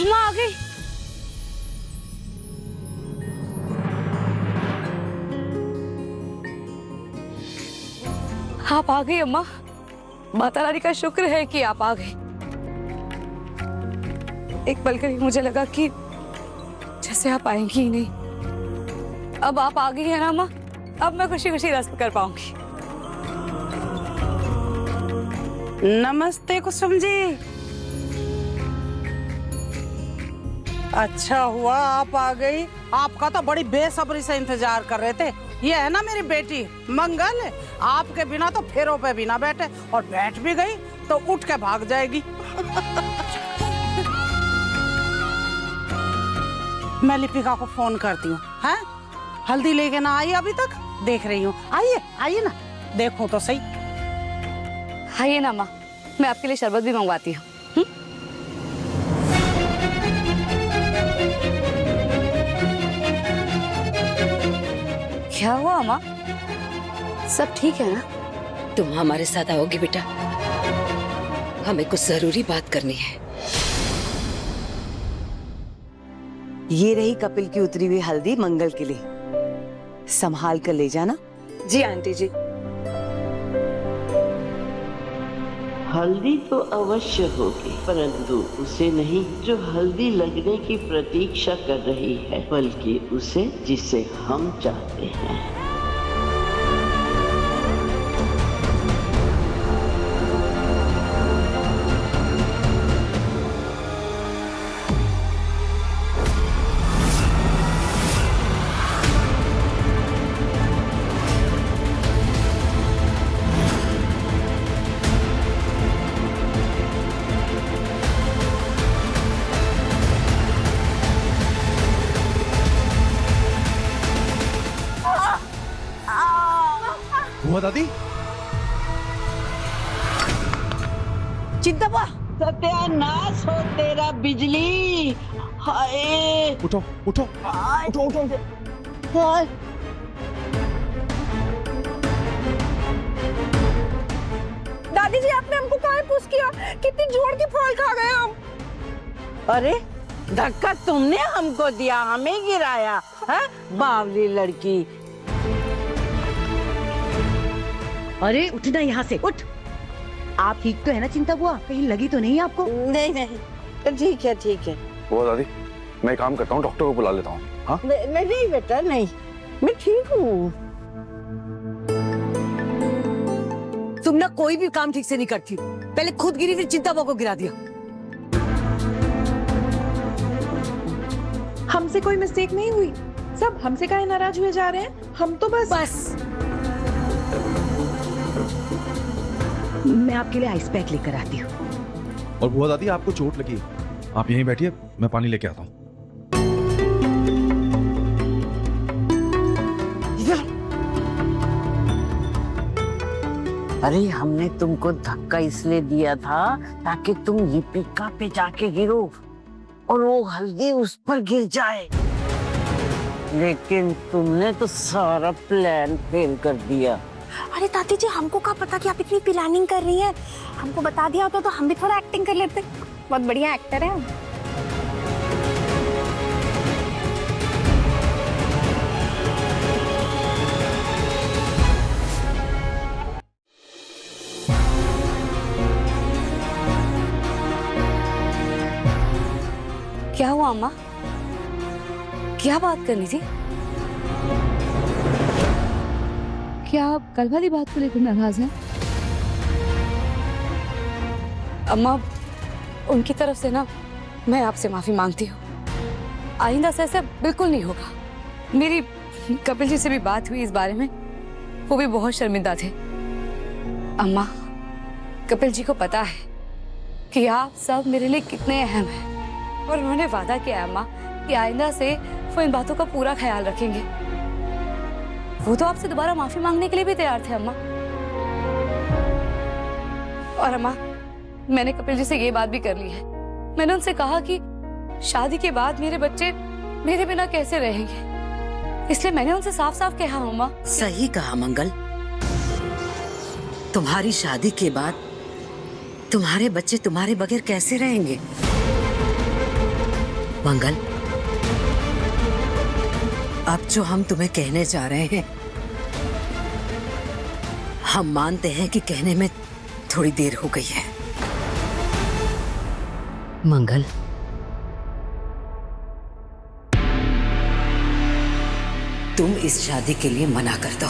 अम्मा आ गई। आप आ गई अम्मा। माता रानी का शुक्र है कि आप आ गए। एक पल के लिए मुझे लगा कि जैसे आप आएंगी ही नहीं। अब आप आ गई है ना अम्मा, अब मैं खुशी खुशी रस्म कर पाऊंगी। नमस्ते कुसुम जी। अच्छा हुआ आप आ गई, आपका तो बड़ी बेसब्री से इंतजार कर रहे थे। ये है ना मेरी बेटी मंगल, आपके बिना तो फेरों पे भी ना बैठे, और बैठ भी गई तो उठ के भाग जाएगी। मैं लिपिका को फोन करती हूँ। हैं? हल्दी लेके ना आई अभी तक, देख रही हूँ। आइए आइए ना, देखो तो सही। आइए ना अम्मा, मैं आपके लिए शरबत भी मंगवाती हूँ। क्या हुआ अम्मा, सब ठीक है ना? तुम हमारे साथ आओगी बेटा, हमें कुछ जरूरी बात करनी है। ये रही कपिल की उतरी हुई हल्दी मंगल के लिए, संभाल कर ले जाना। जी आंटी जी। हल्दी तो अवश्य होगी, परंतु उसे नहीं जो हल्दी लगने की प्रतीक्षा कर रही है, बल्कि उसे जिसे हम चाहते हैं। हुआ दादी? चिंता हुआ। सत्यानाश हो तेरा बिजली। हाय उठो उठो उठो उठो उठो। दादी जी आपने हमको काहे पुश किया? कितनी जोर की फॉल खा गए हम। अरे धक्का तुमने हमको दिया, हमें गिराया है, बावली लड़की। अरे उठना यहाँ से, उठ। आप ठीक तो है ना चिंता बुआ? कहीं लगी तो नहीं आपको? नहीं नहीं, ठीक है ठीक है। वो दादी, मैं काम करता हूँ, डॉक्टर को बुला लेता हूँ। हाँ नहीं बेटा नहीं, मैं ठीक हूँ। तुम ना कोई भी काम ठीक से नहीं करती, पहले खुद गिरी फिर चिंता बुआ को गिरा दिया। हमसे कोई मिस्टेक नहीं हुई, सब हमसे काहे नाराज हुए जा रहे हैं? हम तो बस मैं आपके लिए आइस पैक लेकर आती हूँ। और बुआ दादी आपको चोट लगी, आप यहीं बैठिए, मैं पानी लेके आता हूँ। अरे हमने तुमको धक्का इसलिए दिया था ताकि तुम लिपिका पे जाके गिरो और वो हल्दी उस पर गिर जाए, लेकिन तुमने तो सारा प्लान फेल कर दिया। अरे दादी जी, हमको क्या पता कि आप इतनी प्लानिंग कर रही हैं? हमको बता दिया होता तो हम भी थोड़ा एक्टिंग कर लेते। बहुत बढ़िया एक्टर है हम। क्या हुआ अम्मा, क्या बात करनी थी? क्या आप कल वाली बात को लेकर नाराज हैं? अम्मा, उनकी तरफ से ना मैं आपसे माफी मांगती हूँ। आइंदा से ऐसा बिल्कुल नहीं होगा। मेरी कपिल जी से भी बात हुई इस बारे में, वो भी बहुत शर्मिंदा थे। अम्मा, कपिल जी को पता है कि आप सब मेरे लिए कितने अहम हैं, और उन्होंने वादा किया है अम्मा कि आइंदा से वो इन बातों का पूरा ख्याल रखेंगे। वो तो आपसे दोबारा माफी मांगने के लिए भी तैयार थे अम्मा। और अम्मा, मैंने कपिल जी से ये बात भी कर ली है। मैंने उनसे कहा कि शादी के बाद मेरे बच्चे मेरे बिना कैसे रहेंगे, इसलिए मैंने उनसे साफ साफ कहा अम्मा। सही कहा मंगल, तुम्हारी शादी के बाद तुम्हारे बच्चे तुम्हारे बगैर कैसे रहेंगे? मंगल, अब जो हम तुम्हें कहने जा रहे हैं, हम मानते हैं कि कहने में थोड़ी देर हो गई है। मंगल, तुम इस शादी के लिए मना कर दो।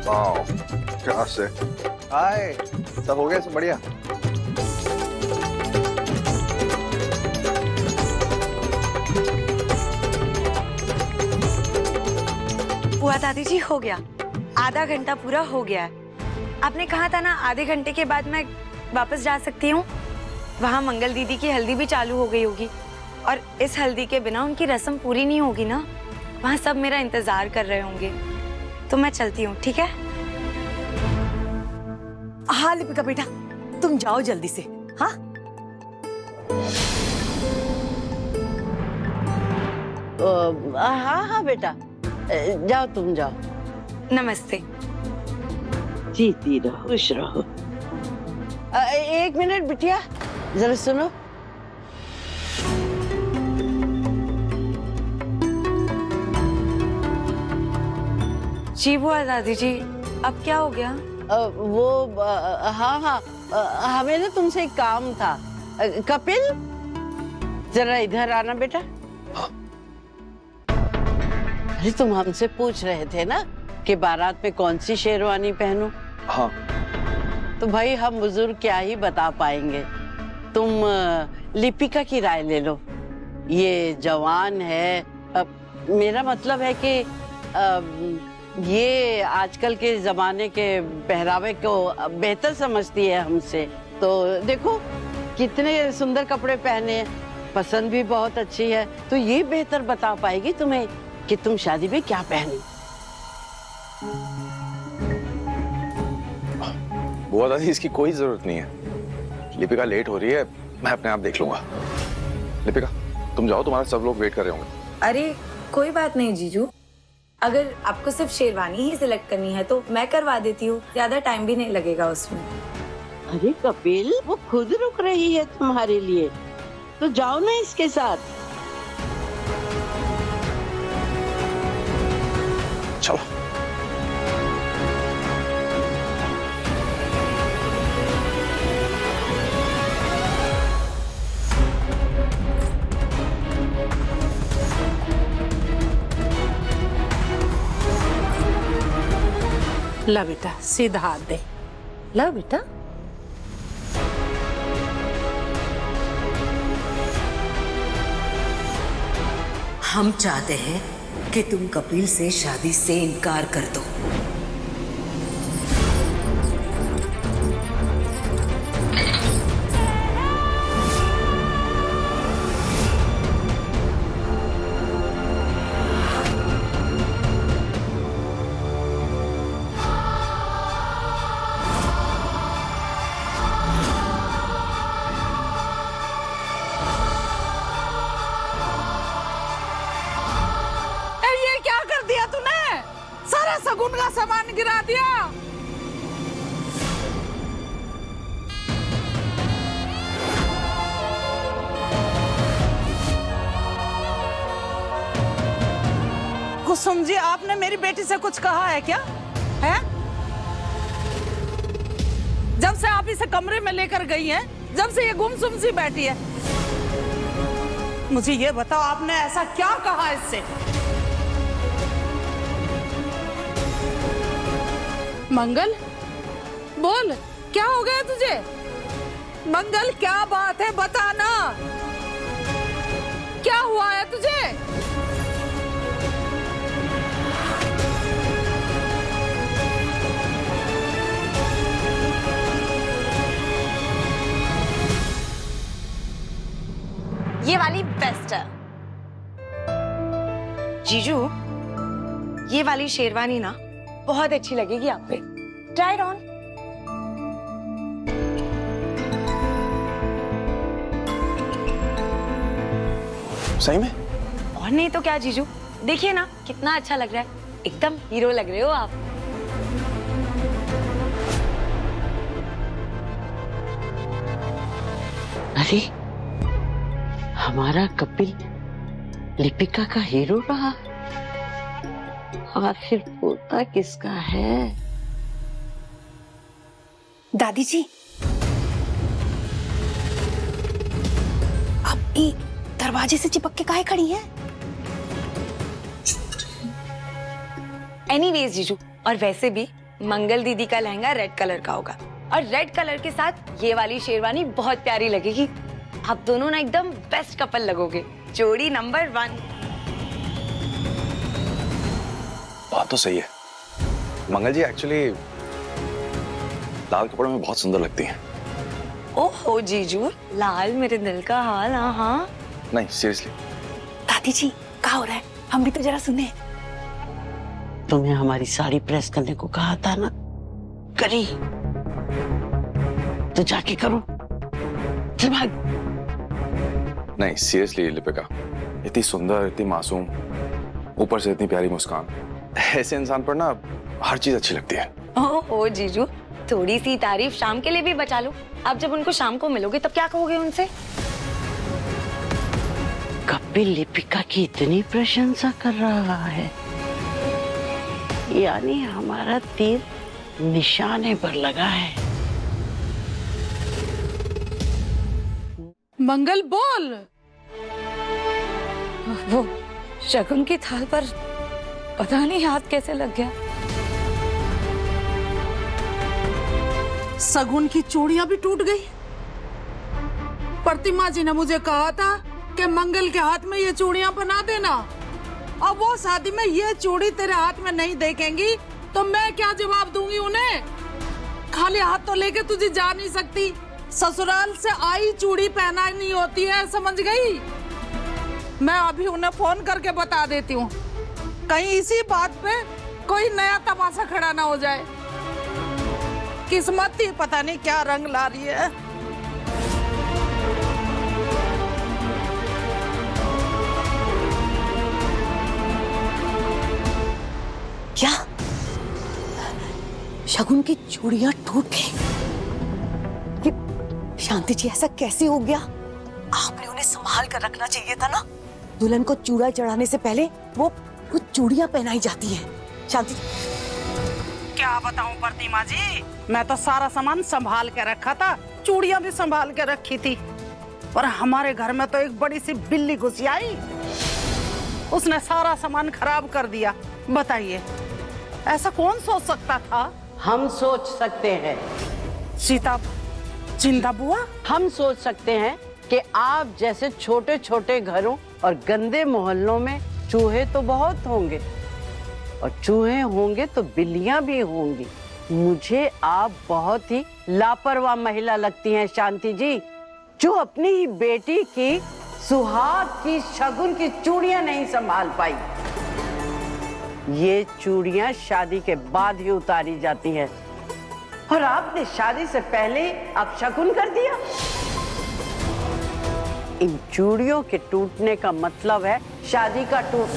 वाओ, क्या से? हाय, सब हो गया, सब बढ़िया। बुआ दादी जी, हो गया, आधा घंटा पूरा हो गया है। आपने कहा था ना आधे घंटे के बाद मैं वापस जा सकती हूँ। वहाँ मंगल दीदी की हल्दी भी चालू हो गई होगी और इस हल्दी के बिना उनकी रस्म पूरी नहीं होगी ना। वहाँ सब मेरा इंतजार कर रहे होंगे, तो मैं चलती हूँ, ठीक है? हाँ लिपिका बेटा, तुम जाओ जल्दी से। हाँ हाँ हाँ बेटा, जाओ तुम जाओ। नमस्ते। जीती रहो, खुश रहो। एक मिनट बिटिया, जरा सुनो। जी बुआ दादी जी, अब क्या हो गया? हाँ हाँ, हमें ना तुमसे एक काम था। कपिल, जरा इधर आना बेटा। अरे तुम हमसे पूछ रहे थे ना कि बारात में कौन सी शेरवानी पहनूं? हाँ। तो भाई हम बुजुर्ग क्या ही बता पाएंगे। तुम लिपिका की राय ले लो। ये जवान है, मेरा मतलब है कि ये आजकल के जमाने के पहरावे को बेहतर समझती है हमसे। तो देखो कितने सुंदर कपड़े पहने हैं, पसंद भी बहुत अच्छी है, तो ये बेहतर बता पाएगी तुम्हें कि तुम शादी में क्या पहनो। बुआ दादी, इसकी कोई जरूरत नहीं है। लिपिका लेट हो रही है, मैं अपने आप देख लूंगा। लिपिका तुम जाओ, तुम्हारा सब लोग वेट कर रहे होंगे। अरे कोई बात नहीं जीजू, अगर आपको सिर्फ शेरवानी ही सिलेक्ट करनी है तो मैं करवा देती हूँ, ज्यादा टाइम भी नहीं लगेगा उसमें। अरे कपिल, वो खुद रुक रही है तुम्हारे लिए, तो जाओ ना इसके साथ। चलो। ला बेटा, सीधा हाथ दे। ला बेटा। हम चाहते हैं कि तुम कपिल से शादी से इनकार कर दो। सगुन का सामान गिरा दिया। कुसुम जी, आपने मेरी बेटी से कुछ कहा है क्या? है? जब से आप इसे कमरे में लेकर गई हैं, जब से ये गुमसुम सी बैठी है, मुझे ये बताओ आपने ऐसा क्या कहा इससे? मंगल, बोल, क्या हो गया तुझे? मंगल, क्या बात है, बताना, क्या हुआ है तुझे? ये वाली बेस्ट है जीजू, ये वाली शेरवानी ना बहुत अच्छी लगेगी आप पे। Try it on. सही में? और नहीं तो क्या जीजू, देखिए ना कितना अच्छा लग रहा है, एकदम हीरो लग रहे हो आप। अरे हमारा कपिल लिपिका का हीरो रहा। आखिर पोता किसका है? दादी जी, आप ये दरवाजे से चिपक के काहे खड़ी हैं? एनीवेज जीजू, और वैसे भी मंगल दीदी का लहंगा रेड कलर का होगा और रेड कलर के साथ ये वाली शेरवानी बहुत प्यारी लगेगी। आप दोनों ना एकदम बेस्ट कपल लगोगे, जोड़ी नंबर 1। बात तो सही है। मंगल जी एक्चुअली लाल कपड़ों में बहुत सुंदर लगती हैं। ओहो जीजू, लाल मेरे दिल का हाल। हाँ नहीं सीरियसली। दादी जी, क्या हो रहा है? हम भी तो जरा सुने। तुम्हें हमारी साड़ी प्रेस करने को कहा था ना, करी तो जाके करो। चल भाग। नहीं सीरियसली लिपिका, इतनी सुंदर, इतनी मासूम, ऊपर से इतनी प्यारी मुस्कान, ऐसे इंसान पर ना हर चीज अच्छी लगती है। ओहो जीजू, थोड़ी सी तारीफ शाम के लिए भी बचा लो। आप जब उनको शाम को मिलोगे तब क्या कहोगे उनसे? कपिल लिपिका की इतनी प्रशंसा कर रहा है, यानी हमारा तीर निशाने पर लगा है। मंगल बोल। वो शगुन की थाल पर पता नहीं हाथ कैसे लग गया। सगुन की चूड़ियां भी टूट गई। प्रतिमा जी ने मुझे कहा था कि मंगल के हाथ में ये चूड़ियां पहना देना। अब वो शादी में ये चूड़ी तेरे हाथ में नहीं देखेंगी तो मैं क्या जवाब दूंगी उन्हें? खाली हाथ तो लेके तुझे जा नहीं सकती, ससुराल से आई चूड़ी पहना नहीं होती है, समझ गई? मैं अभी उन्हें फोन करके बता देती हूँ, कहीं इसी बात पे कोई नया तमाशा खड़ा ना हो जाए। किस्मत ही पता नहीं क्या रंग ला रही है। क्या शगुन की चूड़ियां टूट गई? ये शांति जी, ऐसा कैसे हो गया? आपने उन्हें संभाल कर रखना चाहिए था ना। दुल्हन को चूड़ा चढ़ाने से पहले वो चूड़ियां पहनाई जाती हैं। शांति क्या बताऊं प्रतिमा जी, मैं तो सारा सामान संभाल के रखा था, चूड़ियां भी संभाल के रखी थी, पर हमारे घर में तो एक बड़ी सी बिल्ली घुसी आई, उसने सारा सामान खराब कर दिया। बताइए, ऐसा कौन सोच सकता था? हम सोच सकते हैं। सीता जिंदा बुआ, हम सोच सकते हैं कि आप जैसे छोटे छोटे घरों और गंदे मोहल्लों में चूहे तो बहुत होंगे, और चूहे होंगे तो बिल्लियां भी होंगी। मुझे आप बहुत ही लापरवाह महिला लगती हैं शांति जी, जो अपनी ही बेटी की सुहाग की शगुन की चूड़ियां नहीं संभाल पाई। ये चूड़ियां शादी के बाद ही उतारी जाती हैं, और आपने शादी से पहले अब शगुन कर दिया। इन चूड़ियों के टूटने का मतलब है शादी का टूट।